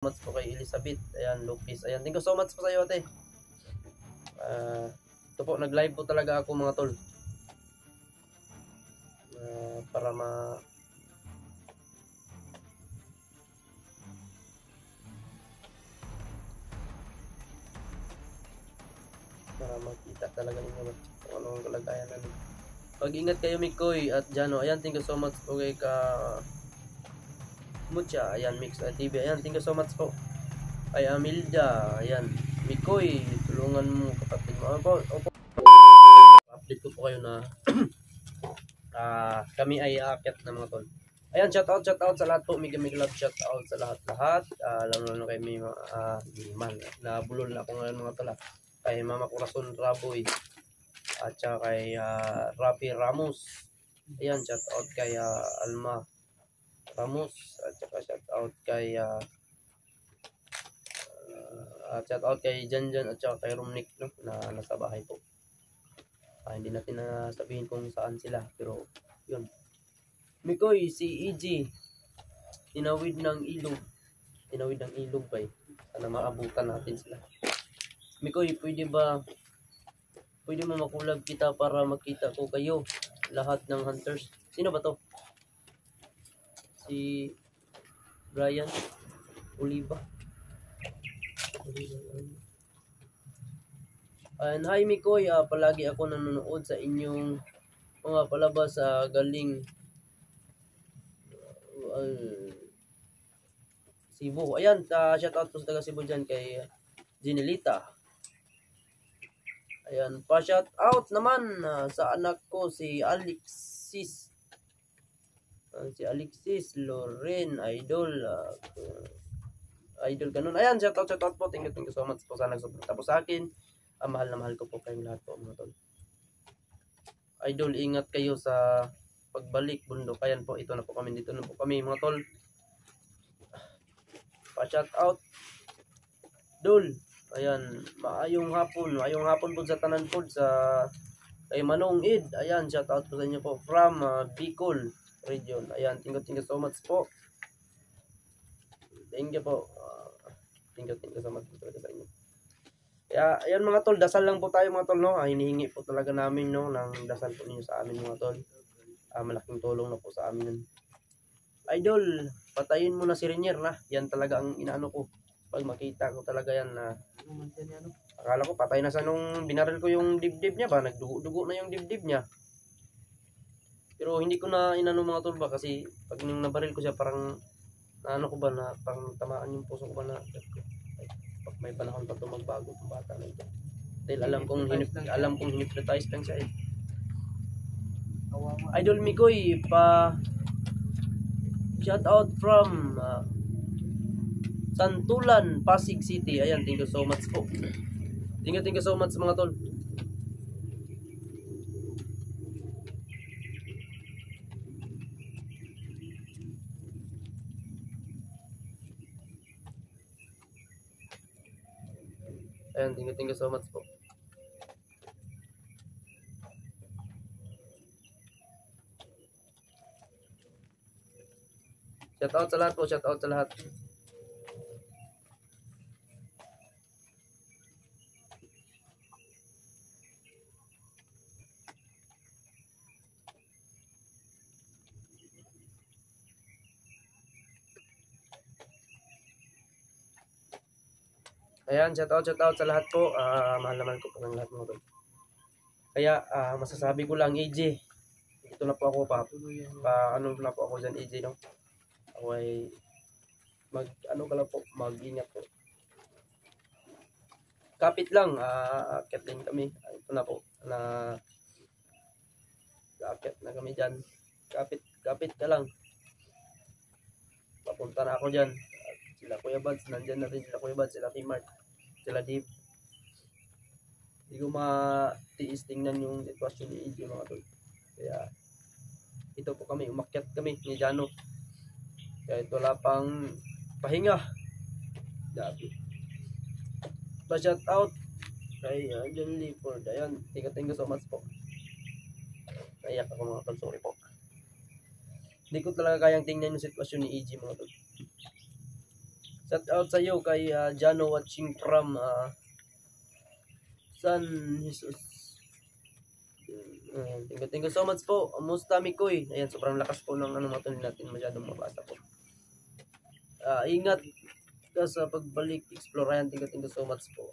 much po kay Elizabeth. Ayan, Lupis. Ayan, thank you so much po sa iyo, ate. Ito po, nag-live po talaga ako mga tol. Para makita talaga ninyo kung anong kalagayan namin. Mag-ingat kayo, Mikoy at Jano. Ayan, thank you so much po kay Mucha. Ayan, Mix TV. Ayan, thank you so much po. Ay, Amilda. Ayan, Mikoy, tulungan mo kapatid mo. Opo. Update ko po kayo na kami ay aakyat na mga tol. Ayan, shout out sa lahat po. Mega love shout out sa lahat. Lalo kay may man na bulol ako ngayon mga tol. Kay Mama Corazon Raboy at saka kay Rafi Ramos. Ayan, shout out kay Alma Ramos at saka shout out kay Janjan at saka kay Romnick, no, na nasa bahay po. Hindi natin sabihin kung saan sila, pero yun. Mikoy, si EG tinawid ng ilog ba eh. Sana maabutan natin sila. Mikoy, pwede mo makulab kita para makita ko kayo lahat ng hunters. Sino ba to? Si Brian Oliva. And hi Mikoy, palagi ako nanonood sa inyong mga palabas galing Cebu. Ayan, shout out po sa taga Cebu dyan kay Ginelita. Ayan, pa-shout out naman sa anak ko si Alexis. Si Alexis Loren, idol ganun. Ayan, shout out po. Thank you so much po sa nagsuporta po sa akin. Mahal na mahal ko po kayong lahat po mga tol. Idol, ingat kayo sa pagbalik bundok. Ayan po, ito na po kami, dito na po kami mga tol. Pa-shout out Dol. Ayan, maayong hapon po sa tanan po sa kay Manong Id. Ayan, shout out po sa inyo po from Bicol region. Ayan, thank you so much po. Thank you po. Thank you so much po talaga sa inyo. Kaya, ayan mga tol, dasal lang po tayo mga tol, no? Hinihingi po talaga namin, no, ng dasal po ninyo sa amin mga tol. Malaking tulong na po sa amin yun. Idol, patayin mo na si Renier na. Yan talaga ang inaano ko. Pag makita ko talaga yan na akala ko patay na sa nung binaril ko yung dibdib niya ba. Nagdugo na yung dibdib niya. Pero hindi ko na inano mga tol ba. Kasi pag nung nabaril ko siya parang naano ko ba na parang tamaan yung puso ko ba na pag may panahon pa ito magbago ng bata na ito. Dahil alam kong hypnotize lang siya eh. Idol Mikoy, shout out from Santulan, Pasig City. Ayan, thank you so much po. Thank you so much mga tol. Ayan, thank you so much po. Shout out sa lahat po, shout out sa lahat. Ayan, shout out sa lahat po. Mahal naman ko po ng lahat mga tol. Kaya masasabi ko lang AJ, ito na po ako ano na po ako dyan AJ, no? Ako ay mag-ingat po. Kapit lang, aakyat din kami. Ito na po, aakyat na kami dyan. Kapit ka lang. Papunta na ako dyan. Sila Kuya Bads, nandyan na rin sila Kuya Bads, sila Timart, sila Dave. Hindi ko matiis tingnan yung sitwasyon ni EJ mga tol. Kaya ito po kami, umakyat kami ni Jano. Kahit wala pang pahinga. Dabi. Pa-shout out kay John Leaford. Ayan, thank you so much po. Naiyak ako mga tol, sorry po. Hindi ko talaga kayang tingnan yung sitwasyon ni EJ mga tol. Shout out sa iyo kay Jano watching from San Jesus. Thank you so much po. Musta Mikoy? Ayan, sobrang lakas po ng ano natin masyadong mabasa po. Ingat ka sa pagbalik explore. Ayan, thank you so much po.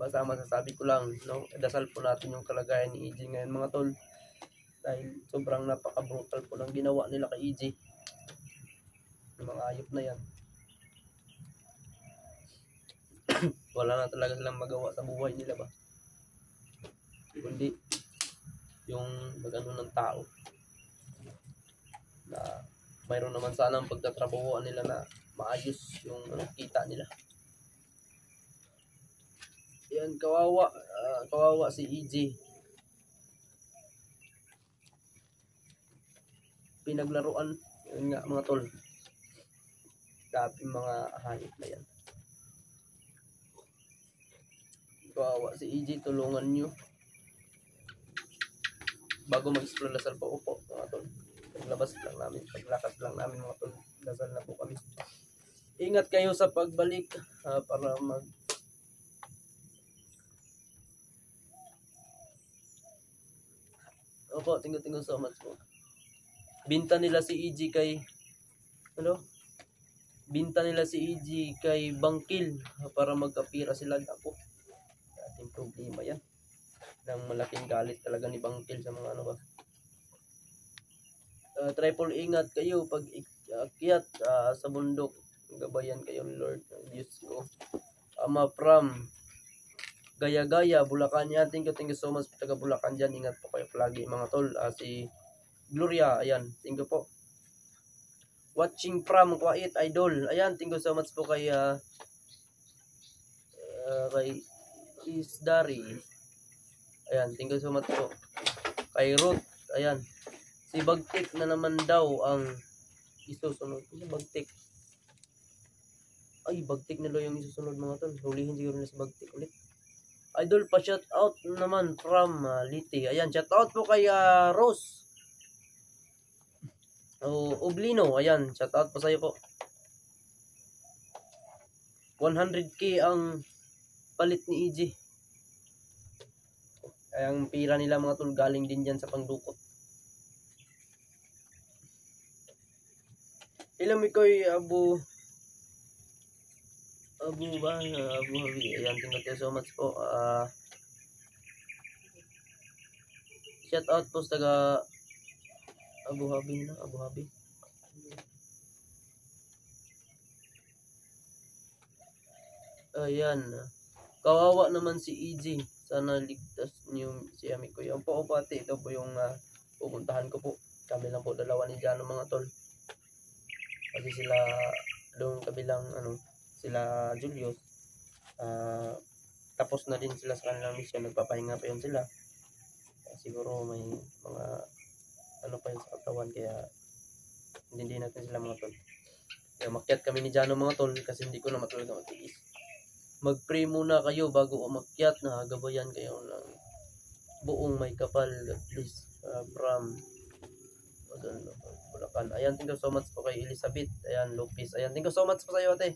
Basta masasabi ko lang, no, dasal po natin yung kalagayan ni EJ ngayon mga tol. Dahil sobrang napaka-brutal po ng ginawa nila kay EJ. Yung mga ayop na yan. Wala na talaga silang magawa sa buhay nila ba. Kundi yung magano ng tao na mayroon naman sana ang pagtatrabahoan nila na maayos yung kita nila. Yan, kawawa si EJ. Pinaglaruan, yun nga mga tol. Grabe mga hayop na yan. Kawawa si EJ, tulungan nyo. Bago mag-explore dasal po po mga tol. Paglabas lang namin, paglakas lang namin mga tol. Dasal na po kami. Ingat kayo sa pagbalik para mag Opo, thank you so much po. Binta nila si EJ kay Binta nila si EJ kay Bangkil para magkapira sila ako. Ating problema yan. Nang malaking galit talaga ni Bangkil sa mga ano ba. Triple ingat kayo pag akyat sa bundok. Gabayan kayo Lord. Diyos ko. Ama Pram. Gaya-gaya, Bulacan yan. Thank you so much taga Bulacan dyan. Ingat po kayo palagi mga tol. Si Gloria, ayan. Thank you po. Watching from Kuwait Idol. Ayan, thank you so much po kay Isdari. Ayan, thank you so much po. Kay Ruth, ayan. Si Bagtik na naman daw ang isusunod. Si Bagtik. Ay, Bagtik na daw yung isusunod mga tol. Hulihin siguro na si Bagtik ulit. Idol pa shout out naman from Liti. Ayan, shout out po kay Rose. Oblino, ayan, shout out po sa iyo po. 100k ang palit ni EJ. Ay, ang pira nila mga tol galing din dyan sa pangdukot. Ilang Mikoy Abu Habi. Ayan, thank you so much po. Shout out po sa taga Abu Habi. Ayan. Kawawa naman si EJ. Sana ligtas niyo si Ami ko. Yung po pati ito po yung pupuntahan ko po. Kami lang po dalawa ni Jano mga tol. Kasi sila doon kabilang sila Julius. Tapos na din sila sa kanilang mission. Nagpapahinga pa yun sila. Siguro may mga pa yun sa katawan. Kaya hindi natin sila mga tol. Kaya makyat kami ni Jano mga tol. Kasi hindi ko na matulaga matiis. Mag-pray muna kayo bago umakyat na gabayan kayo ng buong may kapal. Please, from Bulacan. Ayan, thank you so much po kay Elizabeth. Ayan, Lopez. Ayan, thank you so much po sa iyo, ate.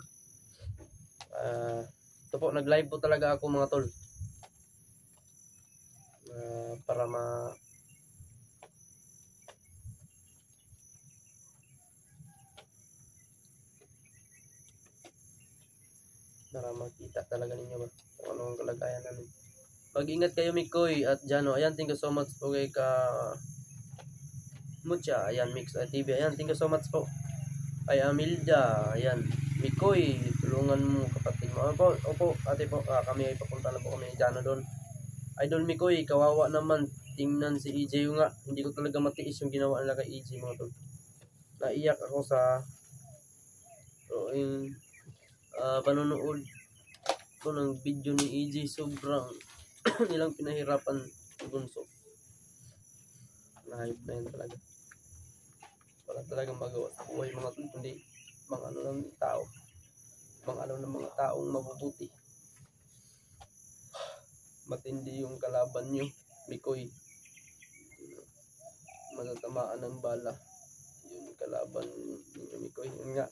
Ito po, nag-live po talaga ako mga tol. Para makita talaga ninyo ba kung ano ang kalagayan namin. Pag-ingat kayo Mikoy at Jano. Ayan, thank you so much po kay Mucha. Ayan, Mix TV. Ayan, thank you so much po kay Amilda. Ayan, Mikoy, tulungan mo kapatid mo. Opo, ate po, kami ay papunta na po kami ni Jano doon. Idol Mikoy, kawawa naman. Tingnan si EJ nga. Hindi ko talaga matiis yung ginawa nila kay EJ mga tol. Naiyak ako sa panonood ko ng video ni EJ. Sobrang nilang pinahirapan sa bunso. Nahayop na yan talaga. Wala talagang magawa sa buhay mga tol. Kundi mga ng tao. Mga ng mga taong mabubuti. Matindi yung kalaban nyo Mikoy. Matatamaan ng bala yung kalaban ninyo Mikoy. Yun nga,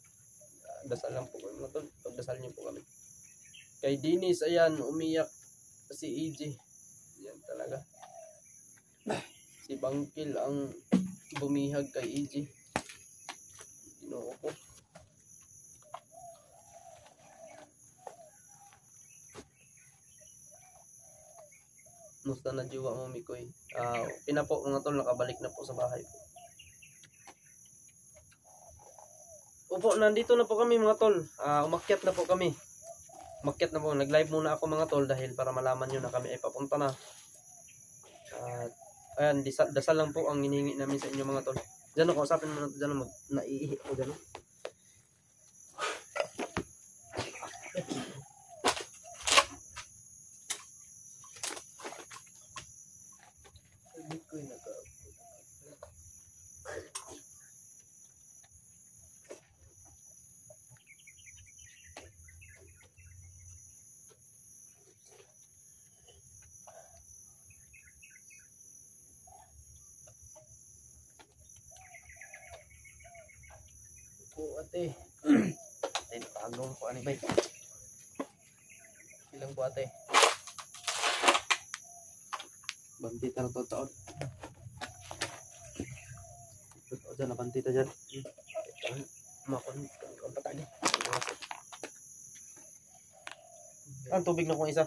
dasal lang po kami mga tol. Pagdasal niyo po kami. Kay Dinis, ayan, umiyak si EJ. Yan talaga. Si Bangkil ang bumihag kay EJ. Ginoo ko. Musta na jiwa mo, Mikoy? Okay na po mga tol, nakabalik na po sa bahay po. Opo, nandito na po kami mga tol. Umakyat na po kami. Umakyat na po. Nag-live muna ako mga tol dahil para malaman nyo na kami ay papunta na. Ayan, dasal lang po ang hinihingi namin sa inyo mga tol. Diyan ako, usapin mo na ito dyan. Naiihi ako dyan. Po ate. Ate, nakagawin po ani bay. Ilang po ate. Bandita na totoo. Totoo dyan, nabandita dyan. Makon patali. Ang tubig na kung isa.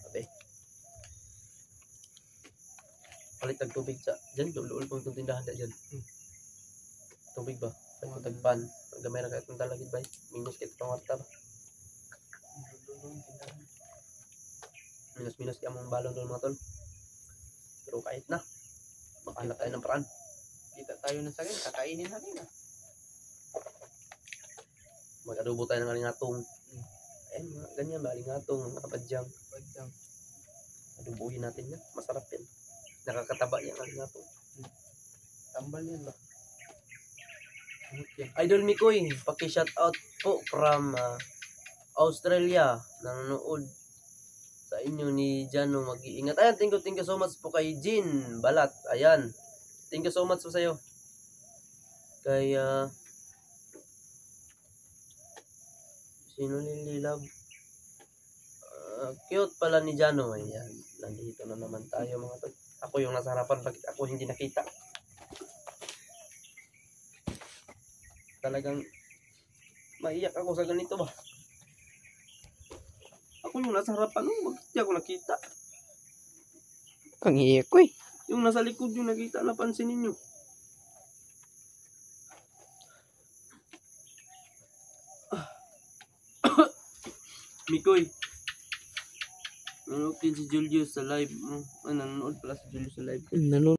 Ate. Palit ang tubig sa dyan. Duluol pong itong tindahan dyan. Tubig ba? Tagpan, gamay na kahit ng talagid ba? Minus kahit pang warta ba? Minus kaya mong balon doon mga tol. Pero kahit na, makahanap tayo ng paraan. Kita tayo na sa ganyan, kakainin natin na. Mag-adobo tayo ng alingatong. Ayun, mga ganyan ba? Alingatong, nakapadyang. Adobohin natin yan, masarap yan. Nakakataba yan alingatong. Tambal yan ba? Idol Mikoy, paki-shout out po from Australia. Nanonood sa inyo ni Jano, mag-iingat. Ayan, thank you so much po kay Jean Balat. Ayan. Thank you so much po sa iyo. Kay sino nililab? Cute pala ni Jano. Ayan. Nandito na naman tayo mga tol. Ako yung nasa harapan, bakit ako hindi nakita? Talagang maiyak ako sa ganito ba? Ako yung nasa harapan, bakit di ako nakita? Kang iyak ko eh. Yung nasa likod yung nakita, napansin ninyo. Mikoy, nanonood din si Julius sa live mo. Nanonood pala si Julius sa live. Nanonood.